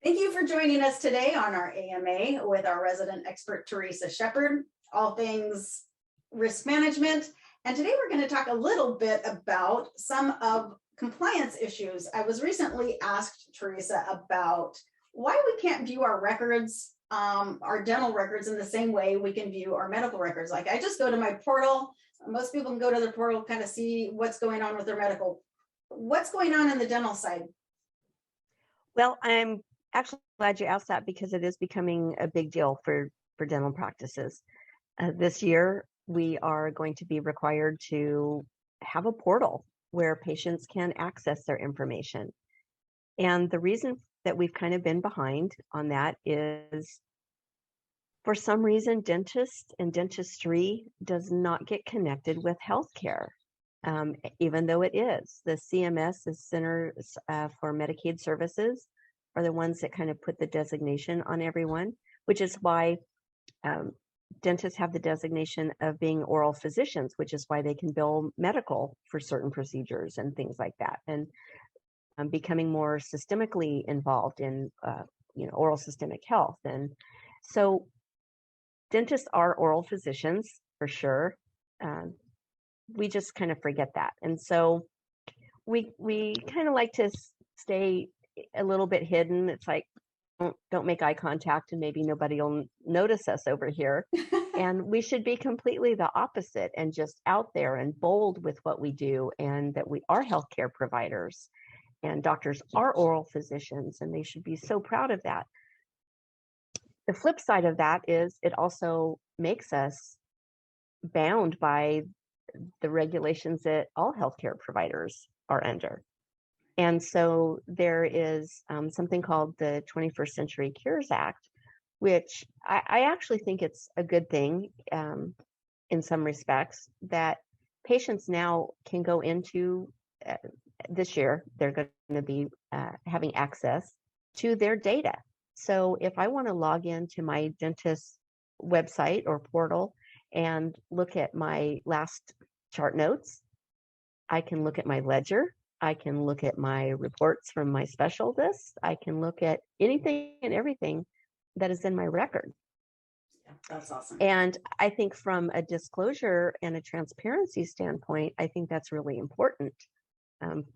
Thank you for joining us today on our AMA with our resident expert, Theresa Shepard, all things risk management. And today we're going to talk a little bit about some of compliance issues. I was recently asked, Theresa, about why we can't view our records, our dental records, in the same way we can view our medical records. Like, I just go to my portal. Most people can go to their portal, kind of see what's going on with their medical. What's going on in the dental side? Well, I'm actually glad you asked that because it is becoming a big deal for dental practices. This year, we are going to be required to have a portal where patients can access their information. And the reason that we've kind of been behind on that is, for some reason, dentists and dentistry does not get connected with healthcare, even though it is. The CMS, the Centers for Medicaid Services, are the ones that kind of put the designation on everyone, which is why dentists have the designation of being oral physicians, which is why they can bill medical for certain procedures and things like that, and becoming more systemically involved in oral systemic health. And so dentists are oral physicians for sure. We just kind of forget that. And so we kind of like to stay a little bit hidden. It's like, don't make eye contact and maybe nobody will notice us over here. And we should be completely the opposite and just out there and bold with what we do, and that we are healthcare providers and doctors are oral physicians, and they should be so proud of that. The flip side of that is it also makes us bound by the regulations that all healthcare providers are under. And so there is something called the 21st Century Cures Act, which I actually think it's a good thing in some respects, that patients now can go into this year, they're going to be having access to their data. So if I want to log into my dentist's website or portal and look at my last chart notes, I can look at my ledger, I can look at my reports from my specialists, I can look at anything and everything that is in my record. Yeah, that's awesome. And I think from a disclosure and a transparency standpoint, I think that's really important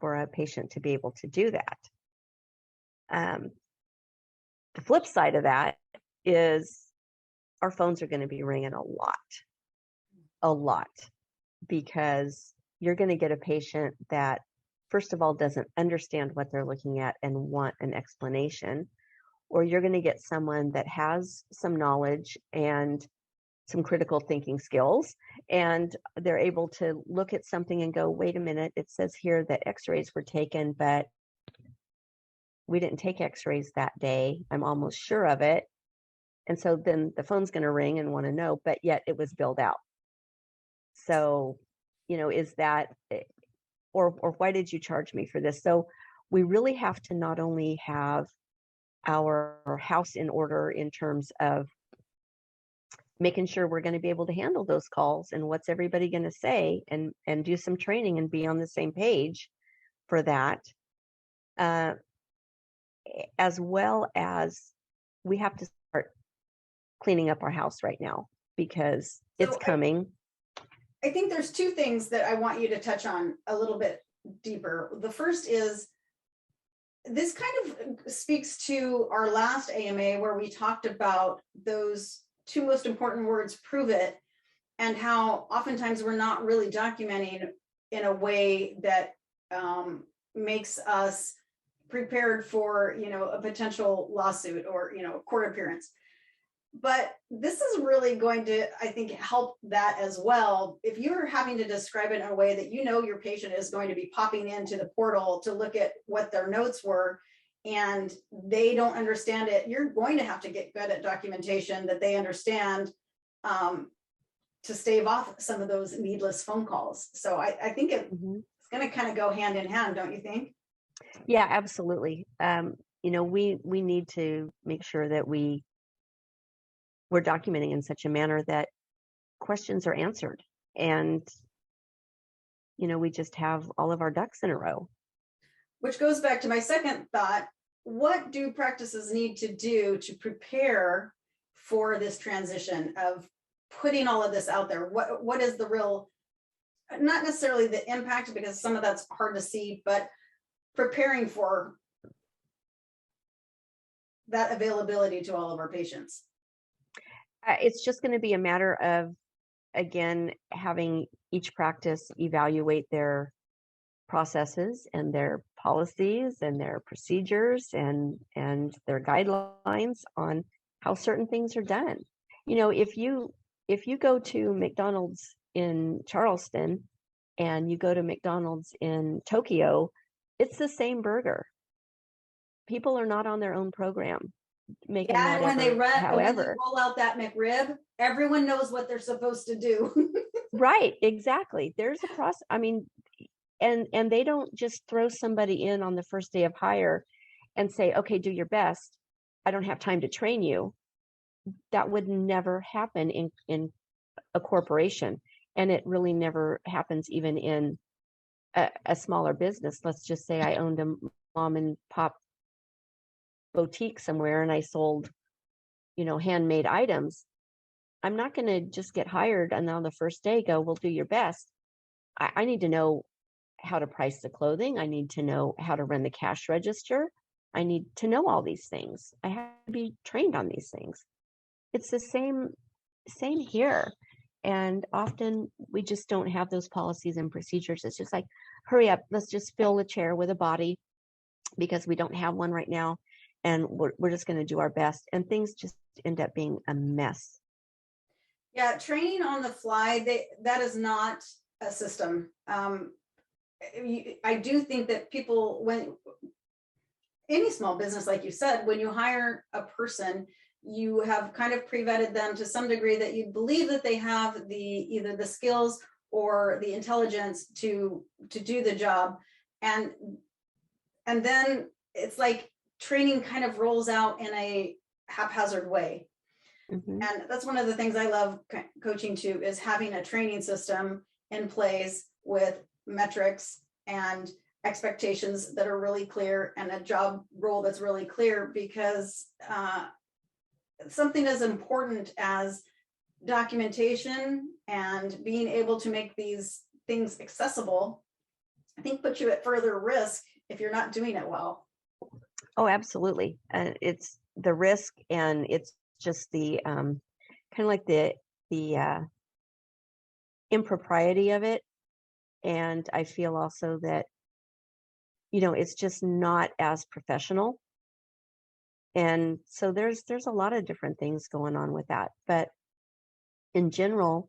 for a patient to be able to do that. The flip side of that is our phones are going to be ringing a lot, because you're going to get a patient that, first of all, doesn't understand what they're looking at and want an explanation, or you're going to get someone that has some knowledge and some critical thinking skills, and they're able to look at something and go, wait a minute, it says here that x-rays were taken, but we didn't take x-rays that day. I'm almost sure of it. And so then the phone's going to ring and want to know, but yet it was billed out. So, is that, or why did you charge me for this? So we really have to not only have our house in order in terms of making sure we're going to be able to handle those calls and what's everybody going to say, and do some training and be on the same page for that, as well as we have to start cleaning up our house right now, because it's coming. I think there's two things that I want you to touch on a little bit deeper. The first is, this kind of speaks to our last AMA where we talked about those two most important words, prove it, and how oftentimes we're not really documenting in a way that makes us prepared for, a potential lawsuit or, court appearance. But this is really going to, I think, help that as well. If you're having to describe it in a way that your patient is going to be popping into the portal to look at what their notes were, and they don't understand it, you're going to have to get good at documentation that they understand, to stave off some of those needless phone calls. So I think it's going to kind of go hand in hand, don't you think? Yeah, absolutely. We need to make sure that we're documenting in such a manner that questions are answered, and we just have all of our ducks in a row. Which goes back to my second thought. what do practices need to do to prepare for this transition of putting all of this out there? What is the real, not necessarily the impact, because some of that's hard to see, but preparing for that availability to all of our patients? It's just going to be a matter of, again, having each practice evaluate their processes and their policies and their procedures and their guidelines on how certain things are done. If you go to McDonald's in Charleston and you go to McDonald's in Tokyo, it's the same burger. People are not on their own program making Yeah, and when they roll out that McRib, everyone knows what they're supposed to do. Right, exactly. There's a process. I mean, and they don't just throw somebody in on the first day of hire and say, okay, do your best. I don't have time to train you. That would never happen in a corporation. And it really never happens even in a smaller business. Let's just say I owned a mom and pop boutique somewhere and I sold, handmade items. I'm not going to just get hired and on the first day go, well, do your best. I need to know how to price the clothing. I need to know how to run the cash register. I need to know all these things. I have to be trained on these things. It's the same here. And often we just don't have those policies and procedures. It's just like, hurry up, let's just fill the chair with a body because we don't have one right now. And we're just going to do our best. And things just end up being a mess. Yeah, training on the fly, that is not a system. I do think that people, when any small business, like you said, when you hire a person, you have kind of pre-vetted them to some degree that you believe that they have either the skills or the intelligence to do the job. And then it's like training kind of rolls out in a haphazard way. Mm-hmm. And that's one of the things I love coaching to, is having a training system in place with metrics and expectations that are really clear and a job role that's really clear, because something as important as documentation and being able to make these things accessible, I think puts you at further risk if you're not doing it well. Oh, absolutely. It's the risk, and it's just the kind of like the impropriety of it. And I feel also that, it's just not as professional. And so there's a lot of different things going on with that. But in general,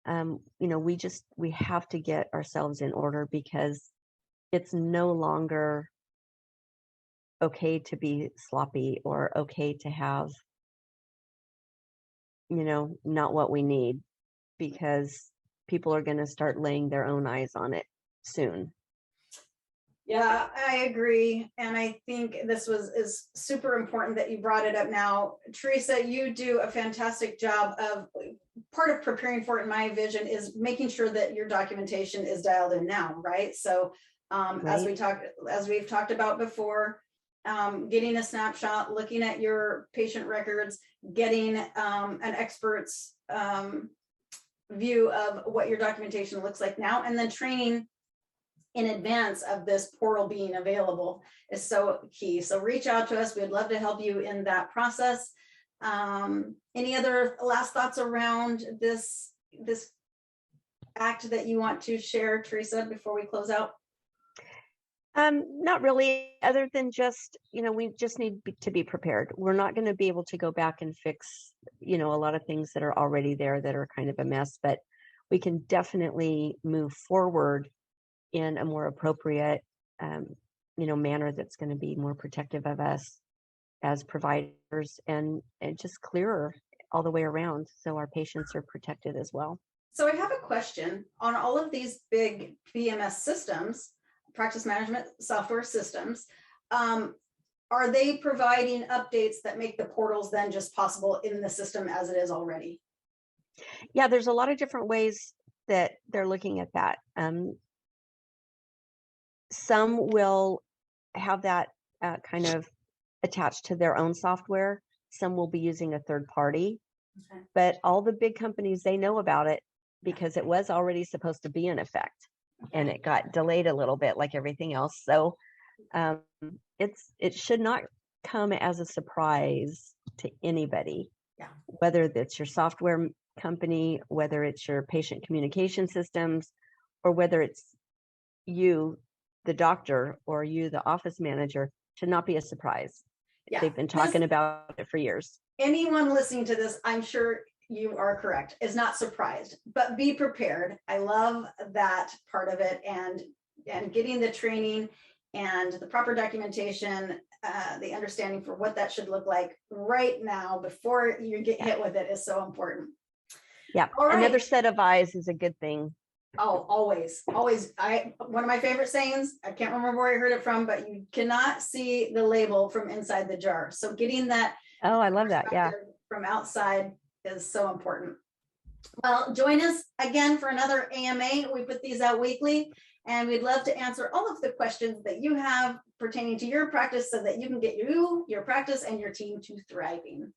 we have to get ourselves in order, because it's no longer okay to be sloppy or okay to have, not what we need, because people are going to start laying their own eyes on it soon. Yeah, I agree. And I think this is super important that you brought it up now. Theresa, you do a fantastic job of, part of preparing for it, in my vision, is making sure that your documentation is dialed in now, right? So right. As we've talked about before, getting a snapshot, looking at your patient records, getting an expert's view of what your documentation looks like now, and then training in advance of this portal being available is so key. So reach out to us. We'd love to help you in that process. Any other last thoughts around this act that you want to share, Theresa, before we close out? Not really, other than just, we just need to be prepared. We're not going to be able to go back and fix, a lot of things that are already there that are kind of a mess, but we can definitely move forward in a more appropriate, manner that's going to be more protective of us as providers, and just clearer all the way around, so our patients are protected as well. So I have a question on all of these big PMS systems, practice management software systems. Are they providing updates that make the portals then just possible in the system as it is already? Yeah, there's a lot of different ways that they're looking at that. Some will have that kind of attached to their own software. Some will be using a third party, Okay. but all the big companies, they know about it because it was already supposed to be in effect and it got delayed a little bit like everything else. So it should not come as a surprise to anybody, Yeah. whether it's your software company, whether it's your patient communication systems, or whether it's you, the doctor, or you, the office manager, should not be a surprise. Yeah. They've been talking about it for years. Anyone listening to this, I'm sure you are correct, is not surprised, but be prepared. I love that part of it, and getting the training and the proper documentation, the understanding for what that should look like right now before you get hit with it is so important. Yeah. All right. Another set of eyes is a good thing. Oh, always. One of my favorite sayings, I can't remember where I heard it from, but you cannot see the label from inside the jar. So getting that Oh, I love that. Yeah. from outside is so important. Well, join us again for another AMA. We put these out weekly, and we'd love to answer all of the questions that you have pertaining to your practice so that you can get your practice and your team to thriving.